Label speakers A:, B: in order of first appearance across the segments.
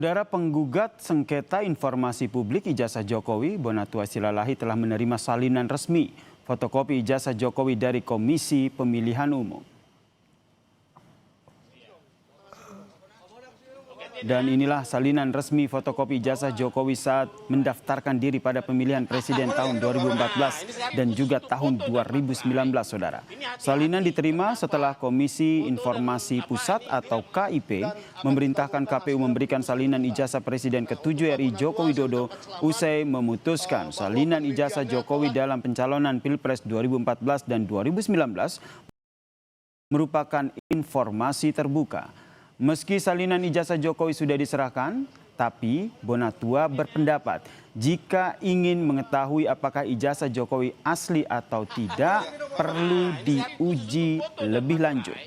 A: Saudara penggugat sengketa informasi publik ijazah Jokowi, Bonatua Silalahi telah menerima salinan resmi fotokopi ijazah Jokowi dari Komisi Pemilihan Umum. Dan inilah salinan resmi fotokopi ijazah Jokowi saat mendaftarkan diri pada pemilihan presiden tahun 2014 dan juga tahun 2019, saudara. Salinan diterima setelah Komisi Informasi Pusat atau KIP memerintahkan KPU memberikan salinan ijazah Presiden ke-7 RI Joko Widodo usai memutuskan salinan ijazah Jokowi dalam pencalonan Pilpres 2014 dan 2019 merupakan informasi terbuka. Meski salinan ijazah Jokowi sudah diserahkan, tapi Bonatua berpendapat jika ingin mengetahui apakah ijazah Jokowi asli atau tidak, perlu diuji lebih lanjut.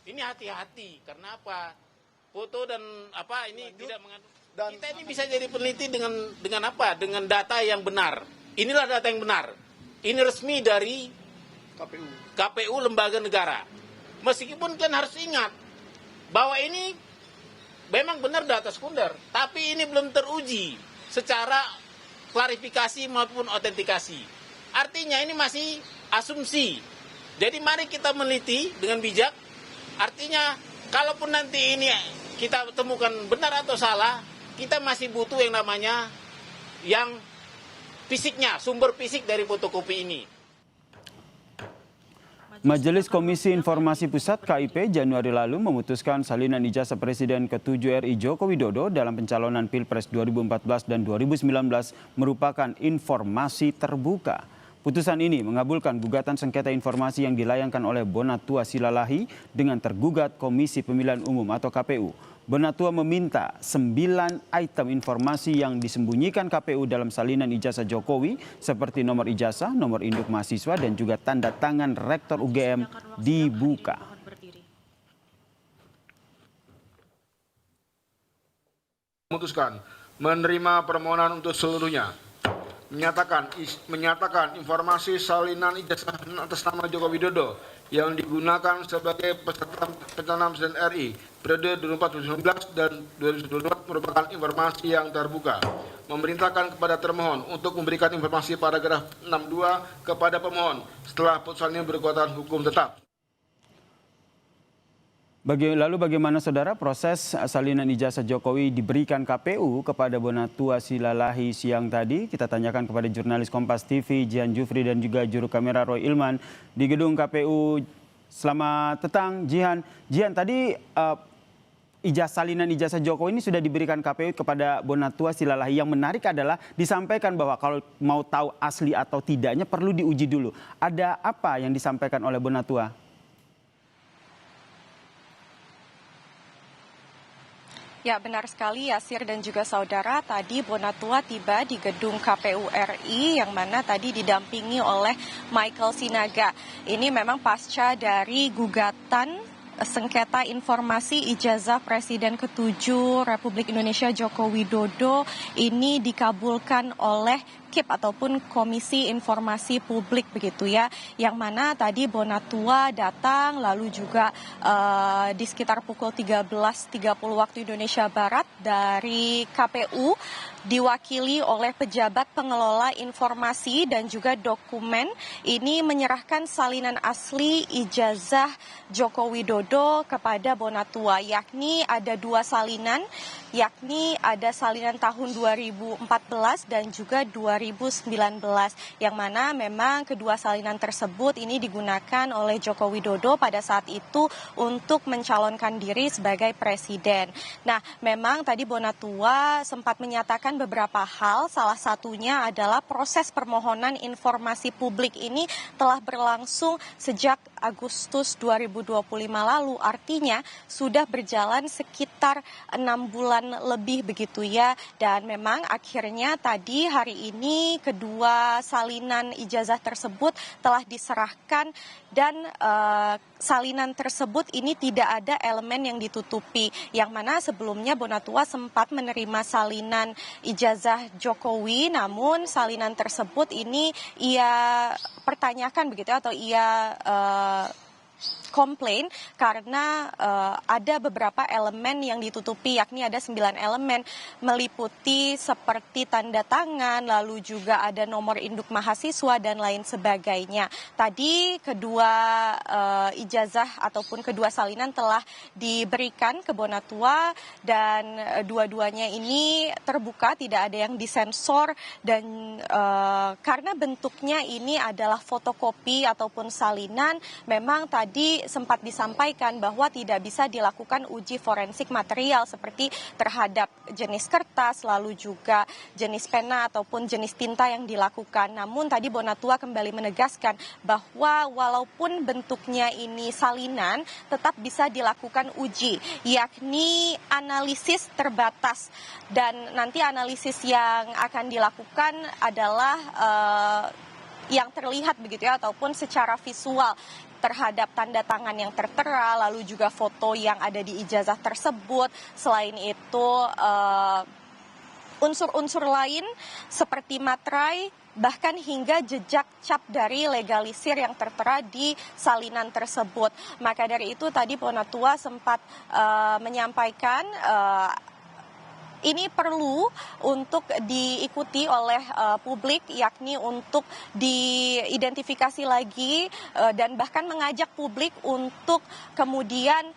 B: Ini hati-hati, karena apa? Foto dan apa ini tidak mengandung. Kita ini bisa jadi peneliti dengan apa? Dengan data yang benar. Inilah data yang benar. Ini resmi dari KPU lembaga negara. Meskipun kan harus ingat bahwa ini memang benar data sekunder, tapi ini belum teruji secara klarifikasi maupun autentikasi. Artinya ini masih asumsi. Jadi mari kita meneliti dengan bijak. Artinya kalaupun nanti ini kita temukan benar atau salah, kita masih butuh yang namanya yang fisiknya, sumber fisik dari fotokopi ini.
A: Majelis Komisi Informasi Pusat KIP Januari lalu memutuskan salinan ijazah Presiden ke-7 RI Joko Widodo dalam pencalonan Pilpres 2014 dan 2019 merupakan informasi terbuka. Putusan ini mengabulkan gugatan sengketa informasi yang dilayangkan oleh Bonatua Silalahi dengan tergugat Komisi Pemilihan Umum atau KPU. Bonatua meminta 9 item informasi yang disembunyikan KPU dalam salinan ijazah Jokowi seperti nomor ijazah, nomor induk mahasiswa dan juga tanda tangan Rektor UGM dibuka.
C: Memutuskan menerima permohonan untuk seluruhnya. Menyatakan informasi salinan ijazah atas nama Joko Widodo yang digunakan sebagai peserta pencalonan Presiden RI periode 2014-2019 dan 2024 merupakan informasi yang terbuka. Memerintahkan kepada termohon untuk memberikan informasi paragraf 62 kepada pemohon setelah putusan ini berkekuatan hukum tetap.
A: Lalu bagaimana saudara proses salinan ijazah Jokowi diberikan KPU kepada Bonatua Silalahi siang tadi? Kita tanyakan kepada jurnalis Kompas TV Jihan Jufri dan juga juru kamera Roy Ilman di gedung KPU. Selamat petang Jihan. Jihan, tadi salinan ijazah Jokowi ini sudah diberikan KPU kepada Bonatua Silalahi. Yang menarik adalah disampaikan bahwa kalau mau tahu asli atau tidaknya perlu diuji dulu. Ada apa yang disampaikan oleh Bonatua?
D: Ya, benar sekali Yasir dan juga saudara, tadi Bonatua tiba di gedung KPU RI yang mana tadi didampingi oleh Michael Sinaga. Ini memang pasca dari gugatan sengketa informasi ijazah Presiden ke-7 Republik Indonesia Joko Widodo ini dikabulkan oleh KIP ataupun Komisi Informasi Publik begitu ya, yang mana tadi Bonatua datang lalu juga di sekitar pukul 13.30 waktu Indonesia Barat dari KPU diwakili oleh pejabat pengelola informasi dan juga dokumen ini menyerahkan salinan asli ijazah Joko Widodo kepada Bonatua, yakni ada 2 salinan, yakni ada salinan tahun 2014 dan juga 2019, yang mana memang kedua salinan tersebut ini digunakan oleh Joko Widodo pada saat itu untuk mencalonkan diri sebagai presiden. Nah, memang tadi Bonatua sempat menyatakan beberapa hal, salah satunya adalah proses permohonan informasi publik ini telah berlangsung sejak Agustus 2025 lalu, artinya sudah berjalan sekitar 6 bulan lebih begitu ya, dan memang akhirnya tadi hari ini kedua salinan ijazah tersebut telah diserahkan dan salinan tersebut ini tidak ada elemen yang ditutupi, yang mana sebelumnya Bonatua sempat menerima salinan ijazah Jokowi, namun salinan tersebut ini ia pertanyakan begitu atau ia komplain karena ada beberapa elemen yang ditutupi, yakni ada 9 elemen meliputi seperti tanda tangan, lalu juga ada nomor induk mahasiswa dan lain sebagainya. Tadi kedua ijazah ataupun kedua salinan telah diberikan ke Bonatua dan dua-duanya ini terbuka, tidak ada yang disensor dan karena bentuknya ini adalah fotokopi ataupun salinan, memang tadi sempat disampaikan bahwa tidak bisa dilakukan uji forensik material seperti terhadap jenis kertas, lalu juga jenis pena ataupun jenis tinta yang dilakukan. Namun tadi Bonatua kembali menegaskan bahwa walaupun bentuknya ini salinan, tetap bisa dilakukan uji, yakni analisis terbatas. Dan nanti analisis yang akan dilakukan adalah yang terlihat begitu ya, ataupun secara visual terhadap tanda tangan yang tertera, lalu juga foto yang ada di ijazah tersebut. Selain itu unsur-unsur lain seperti materai, bahkan hingga jejak cap dari legalisir yang tertera di salinan tersebut. Maka dari itu tadi Bonatua sempat menyampaikan ini perlu untuk diikuti oleh publik, yakni untuk diidentifikasi lagi dan bahkan mengajak publik untuk kemudian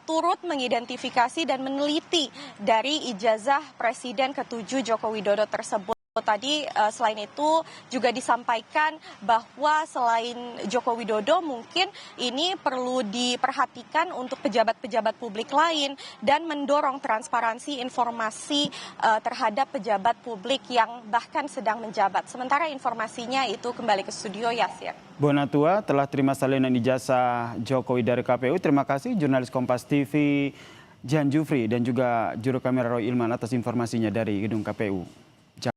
D: turut mengidentifikasi dan meneliti dari ijazah Presiden ke-7 Joko Widodo tersebut. Tadi selain itu juga disampaikan bahwa selain Joko Widodo mungkin ini perlu diperhatikan untuk pejabat-pejabat publik lain dan mendorong transparansi informasi terhadap pejabat publik yang bahkan sedang menjabat. Sementara informasinya itu kembali ke studio, Yasir.
A: Bonatua telah terima salinan ijazah Jokowi dari KPU. Terima kasih jurnalis Kompas TV Jihan Jufri dan juga juru kamera Roy Ilman atas informasinya dari gedung KPU.